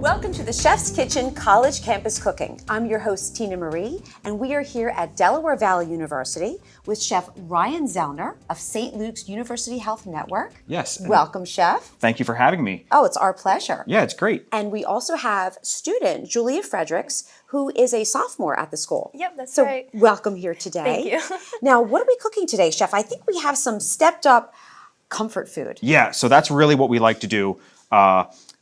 Welcome to the Chef's Kitchen College Campus Cooking. I'm your host, Tina Marie, and we are here at Delaware Valley University with Chef Ryan Zellner of St. Luke's University Health Network. Yes. Welcome, Chef. Thank you for having me. Oh, it's our pleasure. Yeah, it's great. And we also have student Julia Fredericks, who is a sophomore at the school. Yep, that's so right. Welcome here today. Thank you. Now, what are we cooking today, Chef? I think we have some stepped up comfort food. Yeah, so that's really what we like to do.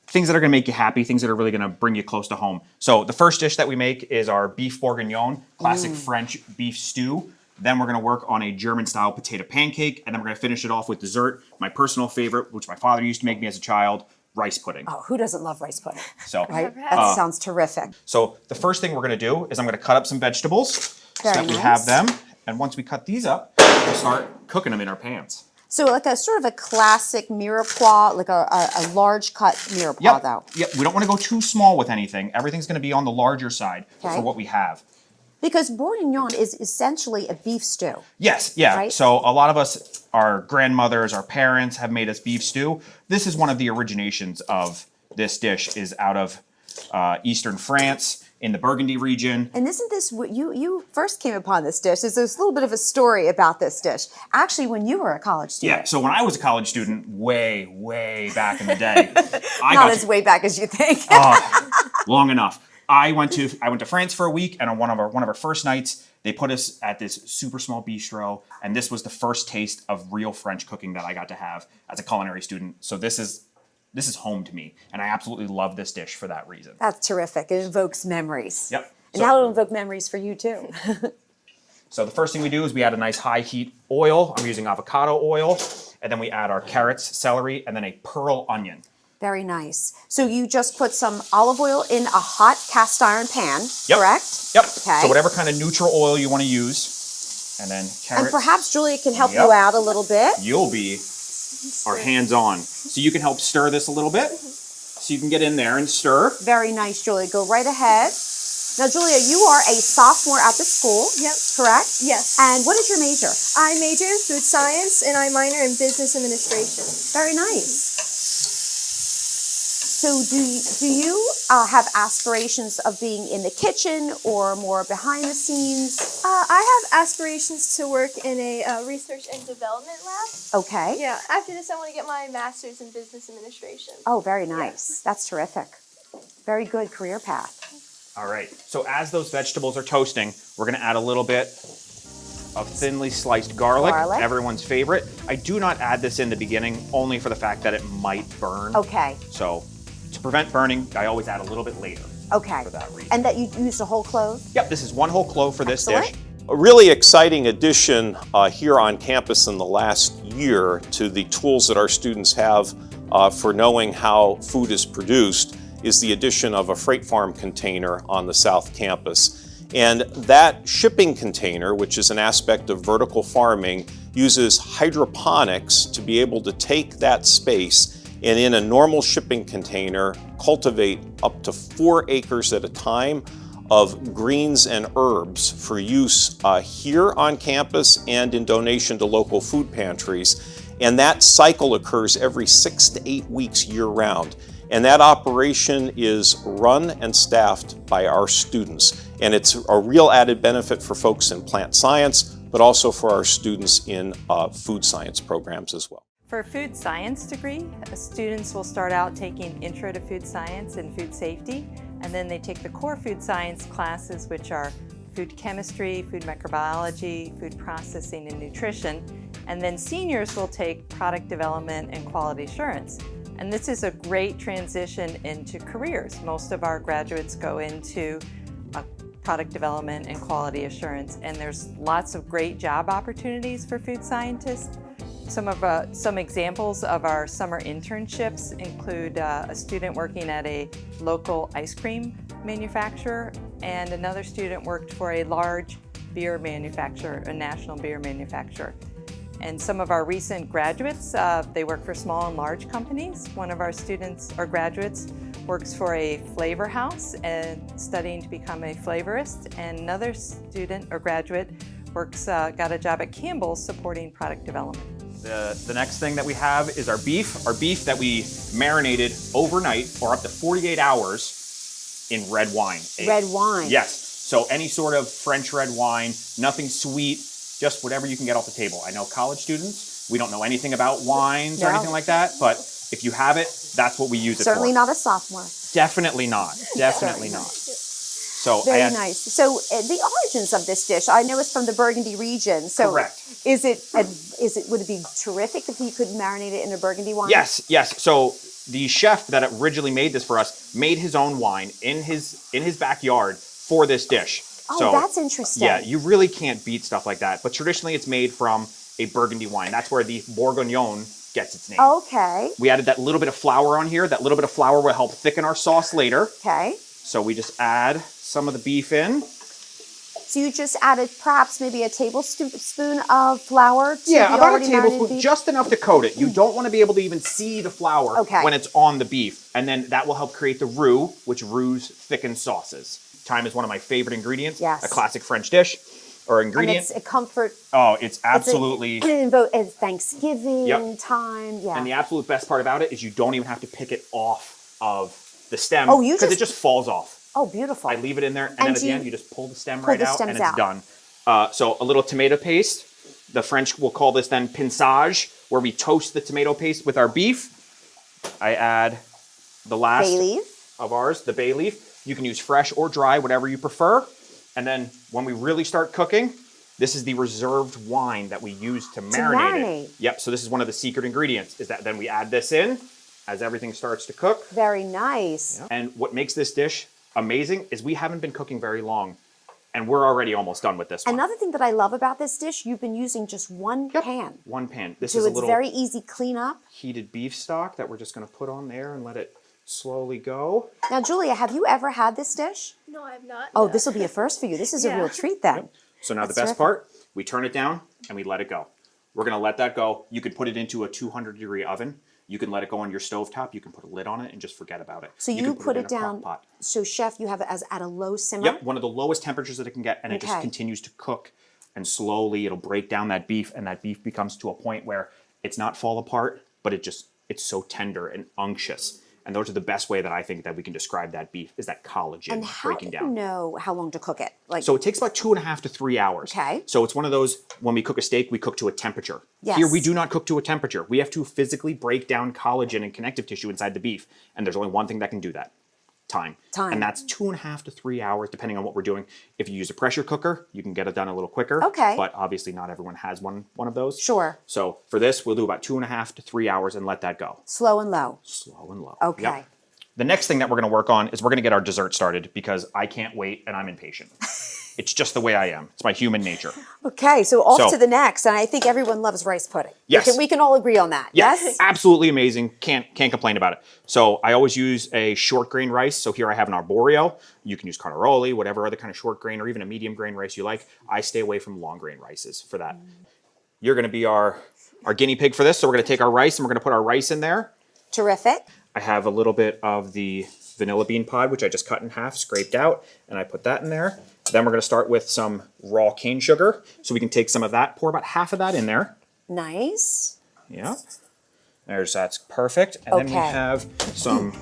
Things that are going to make you happy, things that are really going to bring you close to home. So the first dish that we make is our beef bourguignon, classic French beef stew. Then we're going to work on a German-style potato pancake, and then we're going to finish it off with dessert. My personal favorite, which my father used to make me as a child, rice pudding. Oh, who doesn't love rice pudding? So, right? That sounds terrific. So the first thing we're going to do is I'm going to cut up some vegetables so that we nice. have them. And once we cut these up, we'll start cooking them in our pans. So like a sort of a classic mirepoix, like a large cut mirepoix though. Yep, we don't want to go too small with anything. Everything's going to be on the larger side for what we have. Because bourguignon is essentially a beef stew. Yes, yeah. Right? So a lot of us, our grandmothers, our parents have made us beef stew. This is one of the originations of this dish, is out of Eastern France in the Burgundy region. And isn't this what you first came upon this dish? There's a little bit of a story about this dish. Actually, when you were a college student. Yeah, so when I was a college student, way back in the day. Not as way back as you think. Long enough. I went to France for a week, and on one of our first nights, they put us at this super small bistro, and this was the first taste of real French cooking that I got to have as a culinary student. So this is home to me, and I absolutely love this dish for that reason. That's terrific. It evokes memories. Yep. And now it'll evoke memories for you too. So the first thing we do is we add a nice high heat oil. I'm using avocado oil, and then we add our carrots, celery, and then a pearl onion. Very nice. So you just put some olive oil in a hot cast iron pan, correct? Yep. Okay. So whatever kind of neutral oil you want to use, and then carrots. And perhaps Julia can help you out a little bit. You'll be our hands-on. So you can help stir this a little bit. So you can get in there and stir. Very nice, Julia. Go right ahead. Now, Julia, you are a sophomore at the school, correct? Yes. And what is your major? I major in food science and I minor in business administration. Very nice. So do you have aspirations of being in the kitchen or more behind the scenes? I have aspirations to work in a research and development lab. Okay. Yeah. After this, I want to get my master's in business administration. Oh, very nice. That's terrific. Very good career path. All right. So as those vegetables are toasting, we're going to add a little bit of thinly sliced garlic, everyone's favorite. I do not add this in the beginning, only for the fact that it might burn. Okay. So to prevent burning, I always add a little bit later. Okay. For that reason. And that you used a whole clove? Yep, this is one whole clove for this dish. A really exciting addition here on campus in the last year to the tools that our students have for knowing how food is produced is the addition of a freight farm container on the South Campus. And that shipping container, which is an aspect of vertical farming, uses hydroponics to be able to take that space and in a normal shipping container, cultivate up to 4 acres at a time of greens and herbs for use here on campus and in donation to local food pantries. And that cycle occurs every 6 to 8 weeks year-round. And that operation is run and staffed by our students. And it's a real added benefit for folks in plant science, but also for our students in food science programs as well. For a food science degree, students will start out taking Intro to Food Science and Food Safety, and then they take the core food science classes, which are food chemistry, food microbiology, food processing, and nutrition. And then seniors will take product development and quality assurance. And this is a great transition into careers. Most of our graduates go into product development and quality assurance, and there's lots of great job opportunities for food scientists. Some examples of our summer internships include a student working at a local ice cream manufacturer, and another student worked for a large beer manufacturer, a national beer manufacturer. And some of our recent graduates, they work for small and large companies. One of our students or graduates works for a flavor house and studying to become a flavorist, and another student or graduate got a job at Campbell's supporting product development. The next thing that we have is our beef. Our beef that we marinated overnight or up to 48 hours in red wine. Red wine. Yes. So any sort of French red wine, nothing sweet, just whatever you can get off the table. I know college students, we don't know anything about wines or No. anything like that, but if you have it, that's what we use it Certainly for. not a sophomore. Definitely not. Definitely not. So Very I had, nice. So the origins of this dish, I know it's from the Burgundy region. So Correct. would it be terrific if you could marinate it in a Burgundy wine? Yes. So the chef that originally made this for us made his own wine in his backyard for this dish. Oh, So, that's interesting. Yeah, you really can't beat stuff like that. But traditionally, it's made from a Burgundy wine. That's where the Bourguignon gets its name. Okay. We added that little bit of flour on here. That little bit of flour will help thicken our sauce later. Okay. So we just add some of the beef in. So you just added perhaps maybe a tablespoon of flour to Yeah, the about a already marinated tablespoon, beef? just enough to coat it. You don't want to be able to even see the flour Okay. when it's on the beef. And then that will help create the roux, which roux thicken sauces. Thyme is one of my favorite ingredients. Yes. A classic French dish or And ingredient. it's a comfort. Oh, it's absolutely... It's Thanksgiving Yep. time. Yeah. And the absolute best part about it is you don't even have to pick it off of the stem. Oh, you because just- it just falls off. Oh, beautiful. I leave it in there, and And then at the you end, you just pull the stem pull right the out, and stems it's out. done. So a little tomato paste. The French will call this then pinçage, where we toast the tomato paste with our beef. I add the last Bay leaf. of ours, the bay leaf. You can use fresh or dry, whatever you prefer. And then when we really start cooking, this is the reserved wine that we use to marinate it. Yep, so this is one of the secret ingredients, is that then we add this in as everything starts to cook. Very nice. And what makes this dish amazing is we haven't been cooking very long, and we're already almost done with this one. Another thing that I love about this dish, you've been using just one pan. One pan. This So is a it's little very easy cleanup. heated beef stock that we're just going to put on there and let it slowly go. Now, Julia, have you ever had this dish? No, I have not. Oh, this will be a first for you. This is a Yeah. real treat then. So now That's the best terrific. part, we turn it down and we let it go. We're going to let that go. You could put it into a 200-degree oven. You can let it go on your stovetop. You can put a lid on it and just forget about it. So you can put in it a crock down. pot. So, chef, you have it as at a low simmer. Yep, one of the lowest temperatures that it can get, and it just Okay. continues to cook. And slowly it'll break down that beef, and that beef becomes to a point where it's not fall apart, but it's so tender and unctuous. And those are the best way that I think that we can describe that beef, is that collagen And how breaking do down. you know how long to cook it? Like, So it takes about 2.5 to 3 hours. Okay. So it's one of those, when we cook a steak, we cook to a temperature. Yes. Here we do not cook to a temperature. We have to physically break down collagen and connective tissue inside the beef. And there's only one thing that can do that. Time. Time. And that's 2.5 to 3 hours, depending on what we're doing. If you use a pressure cooker, you can get it done a little quicker. Okay. But obviously not everyone has one of those. Sure. So for this, we'll do about 2.5 to 3 hours and let that go. slow and low. Slow and low. Okay. Yep. The next thing that we're going to work on is we're going to get our dessert started, because I can't wait and I'm impatient. It's just the way I am. It's my human nature. Okay, so off So- to the next. And I think everyone loves rice pudding. Yes. We can all agree on that. Yes? Absolutely amazing. Can't complain about it. So I always use a short grain rice. So here I have an arborio. You can use carnaroli, whatever other kind of short grain, or even a medium grain rice you like. I stay away from long grain rices for that. You're going to be our guinea pig for this. So we're going to take our rice and we're going to put our rice in there. Terrific. I have a little bit of the vanilla bean pod, which I just cut in half, scraped out, and I put that in there. Then we're going to start with some raw cane sugar. So we can take some of that, pour about half of that in there. Nice. Yep. That's perfect. And then we Okay. have some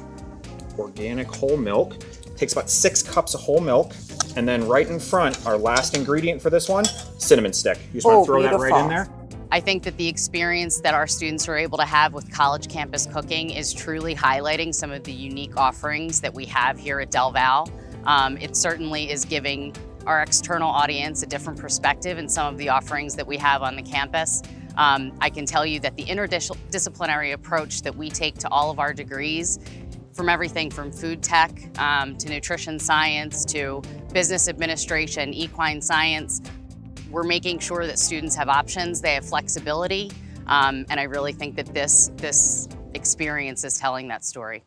organic whole milk. Takes about 6 cups of whole milk. And then right in front, our last ingredient for this one, cinnamon stick. You just want Oh, to throw that right beautiful. in there. I think that the experience that our students are able to have with college campus cooking is truly highlighting some of the unique offerings that we have here at Del Val. It certainly is giving our external audience a different perspective in some of the offerings that we have on the campus. I can tell you that the interdisciplinary approach that we take to all of our degrees, from everything from food tech to nutrition science to business administration, equine science, we're making sure that students have options, they have flexibility, and I really think that this experience is telling that story.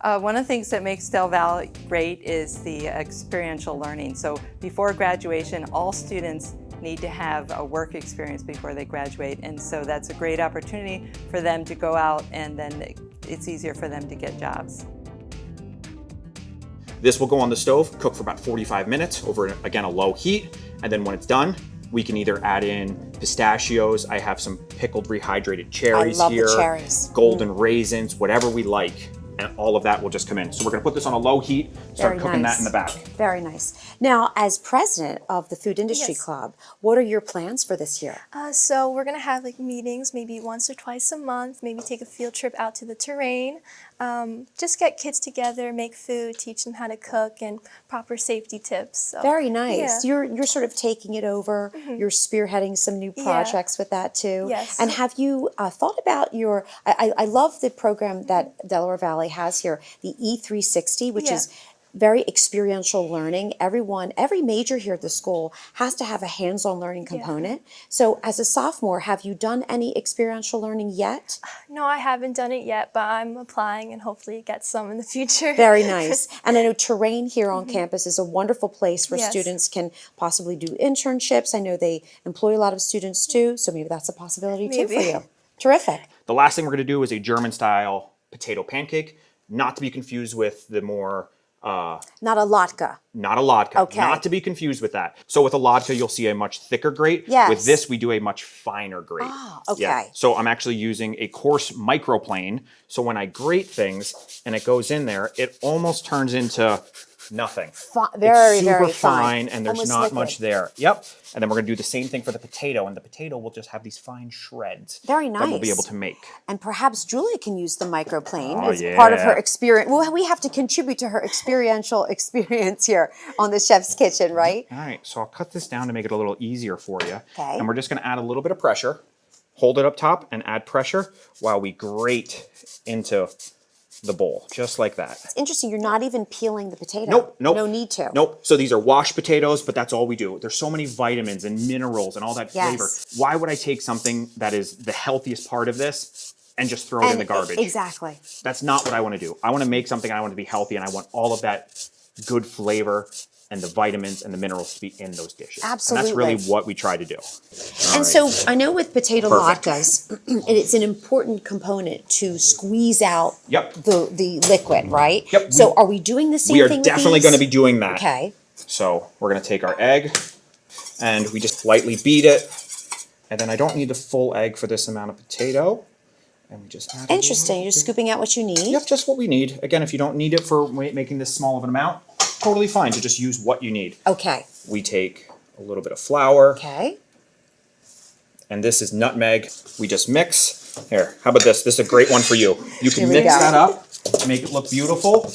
One of the things that makes Del Val great is the experiential learning. So before graduation, all students need to have a work experience before they graduate, and so that's a great opportunity for them to go out, and then it's easier for them to get jobs. This will go on the stove, cook for about 45 minutes over, again, a low heat. And then when it's done, We can either add in pistachios. I have some pickled rehydrated cherries I love here. the cherries. Golden raisins, whatever we like. And all of that will just come in. So we're gonna put this on a low heat, start Very cooking nice. that in the back. Very nice. Now, as president of the Food Industry Yes. Club, what are your plans for this year? So we're gonna have like meetings, maybe once or twice a month. Maybe take a field trip out to the terrain. Just get kids together, make food, teach them how to cook, and proper safety tips. So, Very nice. Yeah. You're sort of taking it over. You're spearheading some new Yeah. projects with that too. Yes. And have you thought about your? I love the program that Delaware Valley has here, the E360, which Yeah. is very experiential learning. Every major here at the school has to have a hands-on learning component. So, as a sophomore, have you done any experiential learning yet? No, I haven't done it yet, but I'm applying and hopefully get some in the future. Very nice. And I know terrain here on campus is a wonderful place where Yes. students can possibly do internships. I know they employ a lot of students too, so maybe that's a possibility too for Maybe. you. Terrific. The last thing we're gonna do is a German style potato pancake, not to be confused with the more Not a latke. not a latke, Okay. not to be confused with that. So with a latke, you'll see a much thicker grate. Yes. With this, we do a much finer grate. Ah, okay. So I'm actually using a coarse microplane. So when I grate things and it goes in there, it almost turns into nothing. Very, It's super very fine, and there's Almost not liquid. much there. Yep. And then we're gonna do the same thing for the potato, and the potato will just have these fine shreds. Very That we'll be nice. able to make. And perhaps Julia can use the microplane Oh, as part of her yeah. experience. Well, we have to contribute to her experiential experience here on the Chef's Kitchen, right? All right, so I'll cut this down to make it a little easier for you. Okay. And we're just gonna add a little bit of pressure. Hold it up top and add pressure while we grate into the bowl, just like that. It's interesting. You're not even peeling the potato. Nope. No need to. Nope. So these are washed potatoes, but that's all we do. There's so many vitamins and minerals and all that Yes. flavor. Why would I take something that is the healthiest part of this and just throw it in the garbage? Exactly. That's not what I want to do. I want to make something, and I want it to be healthy, and I want all of that good flavor and the vitamins and the minerals to be in those dishes. And Absolutely. that's really what we try to do. And so I know with potato Perfect. latkes, it's an important component to squeeze out Yep. the liquid, right? Yep. So are we doing the same We are thing with definitely these? going to be doing that. Okay. So we're going to take our egg and we just lightly beat it. And then I don't need the full egg for this amount of potato. And we just add a Interesting. You're little bit. scooping out what you need. Yep, just what we need. Again, if you don't need it for making this small of an amount, totally fine to just use what you need. Okay. We take a little bit of flour, Okay. and this is nutmeg. We just mix. Here, how about this? This is a great one for you. You can Here we mix go. that up, make it look beautiful.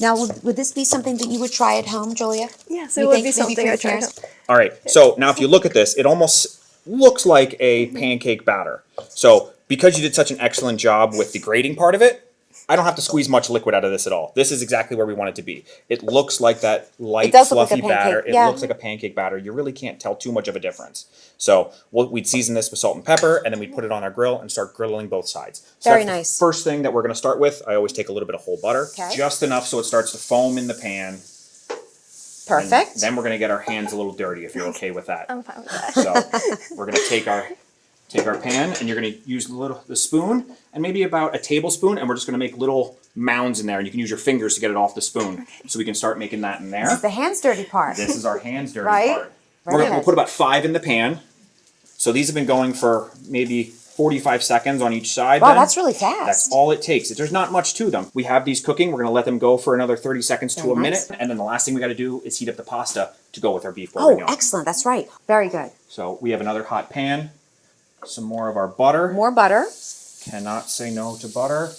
Now, would this be something that you would try at home, Julia? Yes, You it would think be maybe something for your I tried. parents? All right, so now if you look at this, it almost looks like a pancake batter. So because you did such an excellent job with the grating part of it, I don't have to squeeze much liquid out of this at all. This is exactly where we want it to be. It looks like that light, does look like a fluffy batter. pancake, It yeah. looks like a pancake batter. You really can't tell too much of a difference. So we'd season this with salt and pepper, and then we'd put it on our grill and start grilling both sides. So Very that's the nice. First thing that we're gonna start with, I always take a little bit of whole butter, Okay. just enough so it starts to foam in the pan. And Perfect. then we're gonna get our hands a little dirty if you're okay with that. I'm fine with that. So we're gonna take our pan, and you're gonna use the spoon and maybe about a tablespoon, and we're just gonna make little mounds in there, and you can use your fingers to get it off the spoon. So we can start making that in there. This is the hands dirty part. This is our hands dirty Right? part. Very We'll good. put about 5 in the pan. So these have been going for maybe 45 seconds on each side. Wow, then. that's really fast. That's all it takes. There's not much to them. We have these cooking. We're gonna let them go for another 30 seconds to Very a nice. minute, and then the last thing we gotta do is heat up the pasta to go with our beef Oh, bourguignon. excellent. That's right. Very good. So we have another hot pan, some more of our butter. More butter, Cannot say no to butter.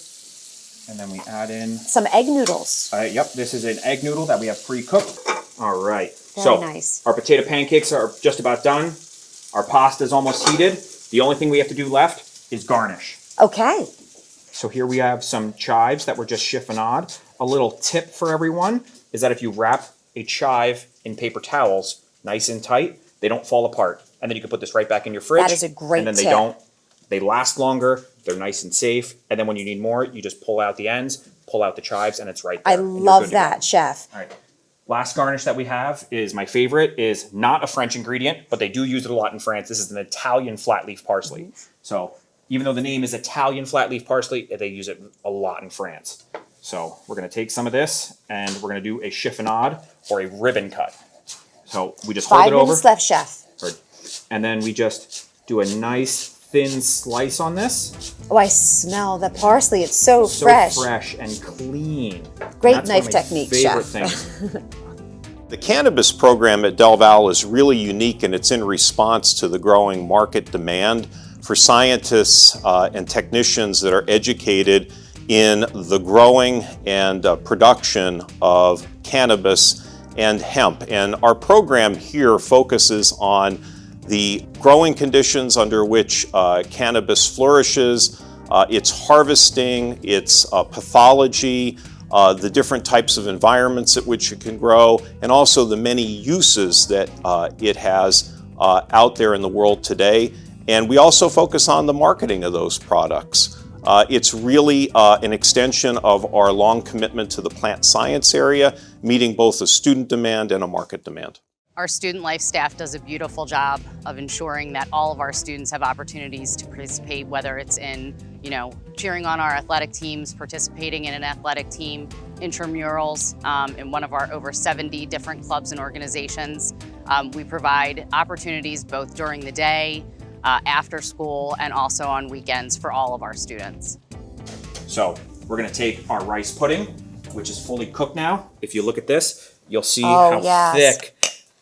And then we add in, some egg noodles. yep, this is an egg noodle that we have pre-cooked. All right. Very So nice. our potato pancakes are just about done. Our pasta is almost heated. The only thing we have to do left is garnish. Okay. So here we have some chives that were just chiffonade. A little tip for everyone is that if you wrap a chive in paper towels nice and tight, they don't fall apart. And then you can put this right back in your fridge. That is a great And then tip. they last longer, they're nice and safe. And then when you need more, you just pull out the ends, pull out the chives, and it's right there. I and you're love good to go. that, Chef. All right. Last garnish that we have is my favorite, is not a French ingredient, but they do use it a lot in France. This is an Italian flat leaf parsley. So even though the name is Italian flat leaf parsley, they use it a lot in France. So we're gonna take some of this and we're gonna do a chiffonade or a ribbon cut. So we just hold 5 it over. minutes left, Chef. Or And then we just do a nice thin slice on this. Oh, I smell the parsley. It's so So fresh. fresh and clean. Great That's knife one of my technique, favorite Chef. things. The cannabis program at Del Val is really unique, and it's in response to the growing market demand for scientists and technicians that are educated in the growing and production of cannabis and hemp. And our program here focuses on the growing conditions under which cannabis flourishes, its harvesting, its pathology, the different types of environments at which it can grow, and also the many uses that it has out there in the world today. And we also focus on the marketing of those products. It's really an extension of our long commitment to the plant science area, meeting both a student demand and a market demand. Our student life staff does a beautiful job of ensuring that all of our students have opportunities to participate, whether it's in, cheering on our athletic teams, participating in an athletic team, intramurals, in one of our over 70 different clubs and organizations. We provide opportunities both during the day, after school, and also on weekends for all of our students. So we're gonna take our rice pudding, which is fully cooked now. If you look at this, you'll see Oh, how yes. thick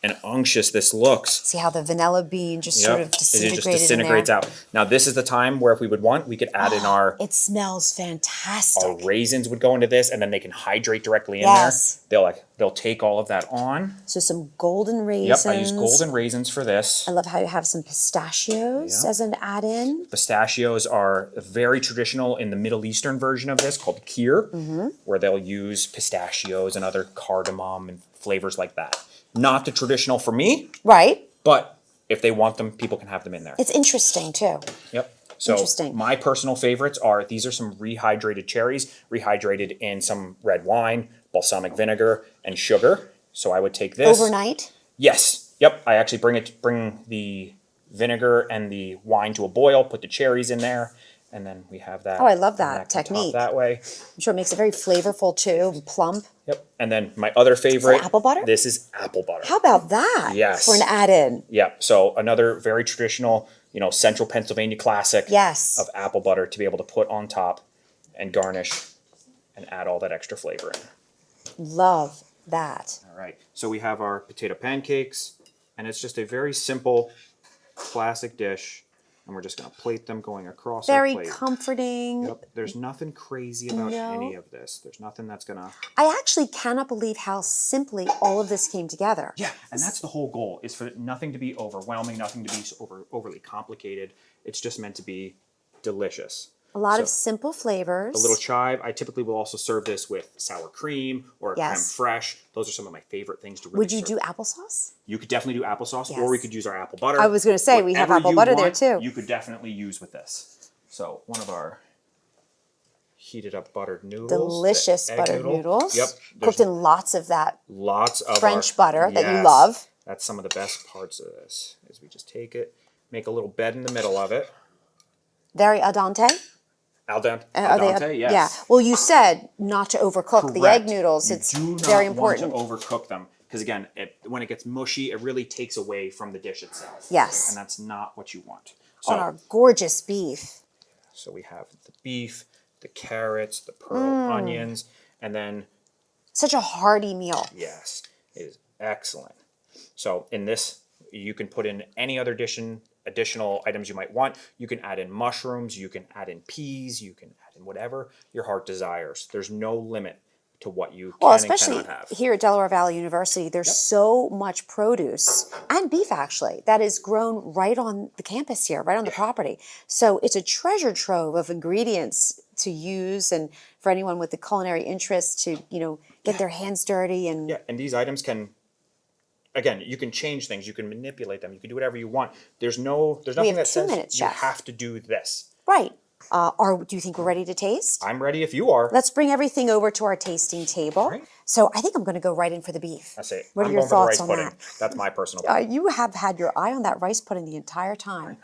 and unctuous this looks. See how the vanilla bean just sort of It disintegrated just disintegrates in there. out. Now this is the time where if we would want, we could add in our It smells fantastic. raisins would go into this, and then they can hydrate directly in Yes. there. They'll take all of that on. So some golden Yep, raisins. I use golden raisins for this. I love how you have some pistachios Yeah. as an add-in. Pistachios are very traditional in the Middle Eastern version of this called kheer, where they'll use pistachios and other cardamom and flavors like that. Not the traditional for me, Right. but if they want them, people can have them in there. It's interesting too. Yep. So Interesting. my personal favorites are, these are some rehydrated cherries, rehydrated in some red wine, balsamic vinegar, and sugar. So I would take this. Overnight. Yes. Yep. I actually bring the vinegar and the wine to a boil, put the cherries in there, and then we have that. Oh, I love and that can top technique. that way. I'm sure it makes it very flavorful too, and plump. Yep. And then my other favorite. apple butter? This is apple butter. How about that? Yes. For an add-in. Yeah. So another very traditional, central Pennsylvania classic. Yes. Of apple butter to be able to put on top and garnish and add all that extra flavor in. Love that. All right. So we have our potato pancakes, and it's just a very simple, classic dish, and we're just going to plate them going across our Very plate. comforting. Yep. There's nothing crazy about No. any of this. There's nothing that's going to... I actually cannot believe how simply all of this came together. Yeah, and that's the whole goal, is for nothing to be overwhelming, nothing to be overly complicated. It's just meant to be delicious. A lot So, of simple flavors. a little chive. I typically will also serve this with sour cream or Yes. creme fraiche. Those are some of my favorite things to really Would you serve. do applesauce? You could definitely do applesauce, Yes. or we could use our apple butter. I was gonna say, we have Whatever apple you butter there, want, too. You could definitely use with this. So one of our heated up buttered noodles. the Delicious egg buttered noodle. noodles. Yep. Cooked There's in lots of that. lots of French our- butter that you Yes. love. That's some of the best parts of this, is we just take it, make a little bed in the middle of it. Very al dente. Al dente, Are they- yes. Yeah. Well, you said not to overcook the egg Correct. noodles. You It's do not very important. want to overcook them, because again, when it gets mushy, it really takes away from the dish itself. Yes. And that's not what you want. So, On our gorgeous beef. so we have the beef, the carrots, the pearl onions, and then, Such a hearty meal. yes, it is excellent. So in this, you can put in any other additional items you might want. You can add in mushrooms, you can add in peas, you can add in whatever your heart desires. There's no limit to what you Well, can especially and cannot have. here at Delaware Valley University, there's so much produce and beef actually that is grown right on the campus here, right on the property. So it's a treasure trove of ingredients to use, and for anyone with the culinary interest to, get their hands dirty and Yeah, and these items can, again, you can change things, you can manipulate them, you can do whatever you want. There's nothing have that 2 says minutes, you Chef. have to do this. right. Do you think we're ready to taste? I'm ready if you are. Let's bring everything over to our tasting table. right. So I think I'm going to go right in for the beef. I say, What are I'm your going for the thoughts rice on pudding. that? That's my personal You have had your eye on that rice pudding the entire time.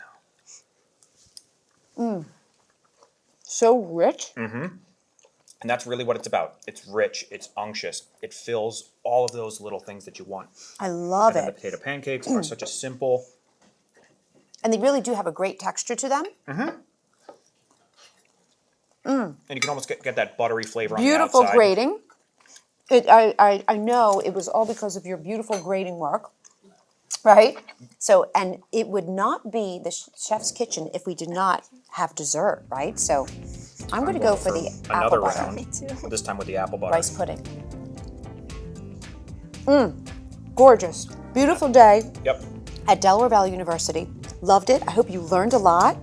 So rich. And that's really what it's about. It's rich, it's unctuous, it fills all of those little things that you want. I love And then the it. potato pancakes are such a simple And they really do have a great texture to them. And you can almost get that buttery flavor on Beautiful the outside. grating. I know it was all because of your beautiful grating work, right? So, and it would not be the chef's kitchen if we did not have dessert, right? So I'm going to go for the apple Another butter round. Me too. This time with the apple butter. rice pudding. Gorgeous. Beautiful day Yep. at Delaware Valley University. Loved it. I hope you learned a lot.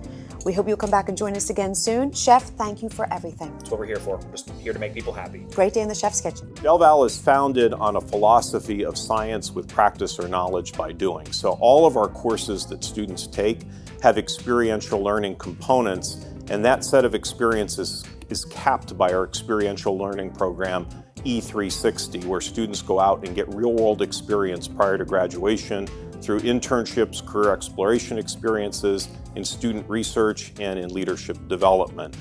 We hope you'll come back and join us again soon. Chef, thank you for everything. That's what we're here for. We're just here to make people happy. Great day in the chef's kitchen. Del Val is founded on a philosophy of science with practice or knowledge by doing. So all of our courses that students take have experiential learning components, and that set of experiences is capped by our experiential learning program, E360, where students go out and get real-world experience prior to graduation through internships, career exploration experiences, in student research, and in leadership development.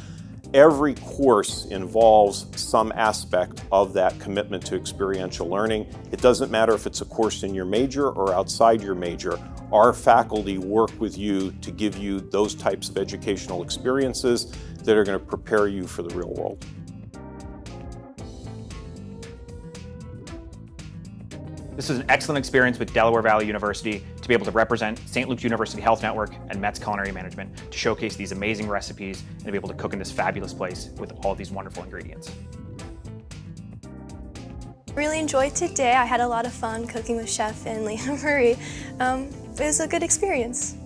Every course involves some aspect of that commitment to experiential learning. It doesn't matter if it's a course in your major or outside your major. Our faculty work with you to give you those types of educational experiences that are going to prepare you for the real world. This was an excellent experience with Delaware Valley University to be able to represent St. Luke's University Health Network and Met's Culinary Management to showcase these amazing recipes and to be able to cook in this fabulous place with all these wonderful ingredients. Really enjoyed today. I had a lot of fun cooking with Chef and Lena Marie. It was a good experience.